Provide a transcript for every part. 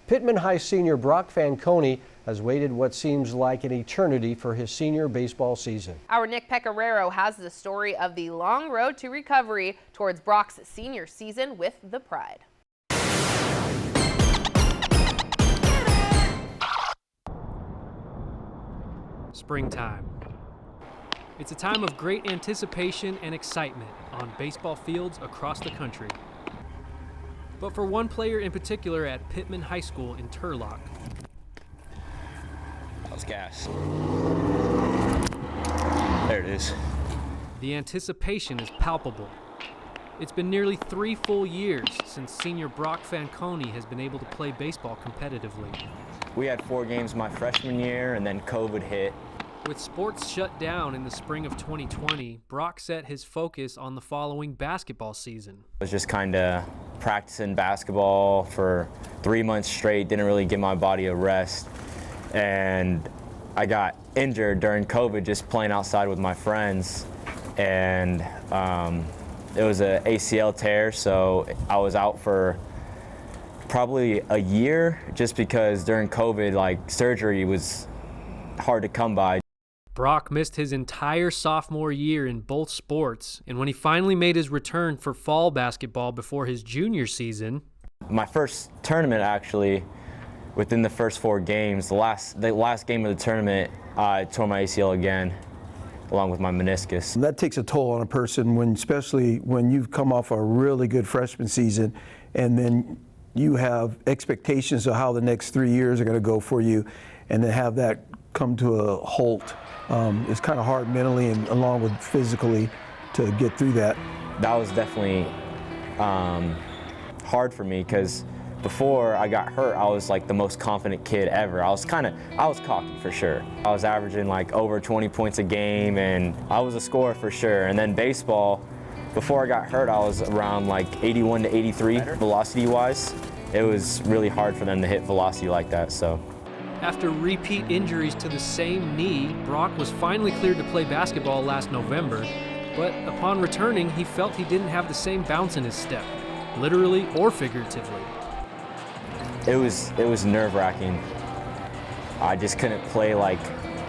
Pitman High senior Brock Fanconi has waited what seems like an eternity for his senior baseball season. Our Nick Pecoraro has the story of the long road to recovery towards Brock's senior season with the Pride. Springtime. It's a time of great anticipation and excitement on baseball fields across the country. But for one player in particular at Pitman High School in Turlock. That was gas. There it is. The anticipation is palpable. It's been nearly 3 full years since senior Brock Fanconi has been able to play baseball competitively. We had 4 games my freshman year, and then COVID hit. With sports shut down in the spring of 2020, Brock set his focus on the following basketball season. I was just kind of practicing basketball for 3 months straight, didn't really give my body a rest. And I got injured during COVID just playing outside with my friends. And it was an ACL tear, so I was out for probably a year just because during COVID, like, surgery was hard to come by. Brock missed his entire sophomore year in both sports, and when he finally made his return for fall basketball before his junior season. My first tournament, actually, within the first 4 games, the last game of the tournament, I tore my ACL again, along with my meniscus. And that takes a toll on a person, especially when you've come off a really good freshman season, and then you have expectations of how the next 3 years are going to go for you, and to have that come to a halt. It's kind of hard mentally and along with physically to get through that. That was definitely hard for me because before I got hurt, I was like the most confident kid ever. I was cocky for sure. I was averaging like over 20 points a game, and I was a scorer for sure. And then baseball, before I got hurt, I was around like 81 to 83 velocity-wise. It was really hard for them to hit velocity like that, so. After repeat injuries to the same knee, Brock was finally cleared to play basketball last November, but upon returning, he felt he didn't have the same bounce in his step, literally or figuratively. It was nerve-wracking. I just couldn't play like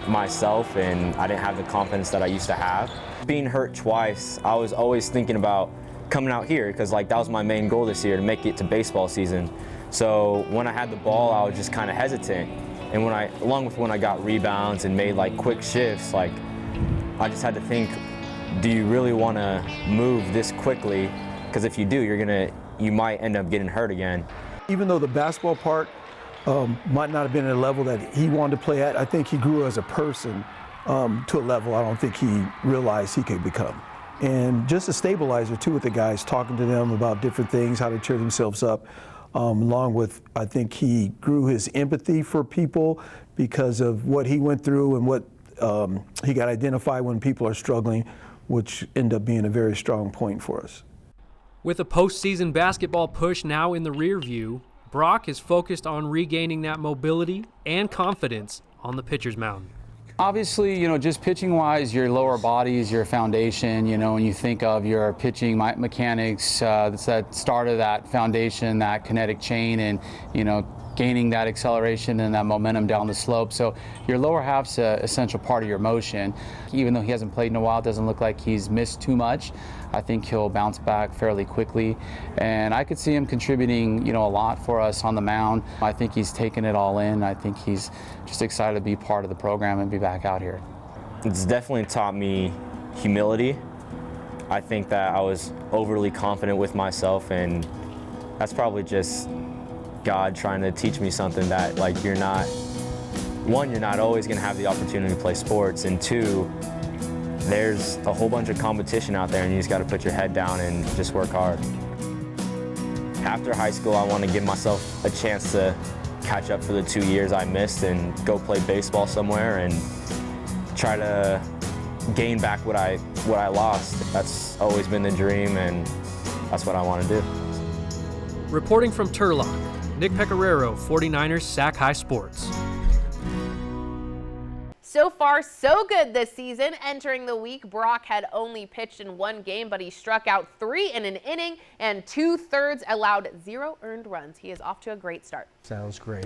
myself, and I didn't have the confidence that I used to have. Being hurt twice, I was always thinking about coming out here because like that was my main goal this year, to make it to baseball season. So when I had the ball, I was just kind of hesitant. And along with when I got rebounds and made like quick shifts, like I just had to think, do you really want to move this quickly? Because if you do, you might end up getting hurt again. Even though the basketball part might not have been at a level that he wanted to play at, I think he grew as a person to a level I don't think he realized he could become. And just a stabilizer too with the guys, talking to them about different things, how to cheer themselves up. Along with, I think he grew his empathy for people because of what he went through and what he got identified when people are struggling, which ended up being a very strong point for us. With a postseason basketball push now in the rear view, Brock is focused on regaining that mobility and confidence on the pitcher's mound. Obviously, just pitching-wise, your lower body is your foundation. When you think of your pitching mechanics, that's that start of that foundation, that kinetic chain, and gaining that acceleration and that momentum down the slope. So your lower half's an essential part of your motion. Even though he hasn't played in a while, it doesn't look like he's missed too much. I think he'll bounce back fairly quickly. And I could see him contributing, a lot for us on the mound. I think he's taken it all in. I think he's just excited to be part of the program and be back out here. It's definitely taught me humility. I think that I was overly confident with myself, and that's probably just God trying to teach me something that, like, you're not always going to have the opportunity to play sports, and 2, there's a whole bunch of competition out there, and you just got to put your head down and just work hard. After high school, I want to give myself a chance to catch up for the 2 years I missed and go play baseball somewhere and try to gain back what I lost. That's always been the dream, and that's what I want to do. Reporting from Turlock, Nick Pecoraro, 49ers Sac-Hi Sports. So far, so good this season. Entering the week, Brock had only pitched in 1 game, but he struck out 3 in an inning and 2/3 allowed 0 earned runs. He is off to a great start. Sounds great.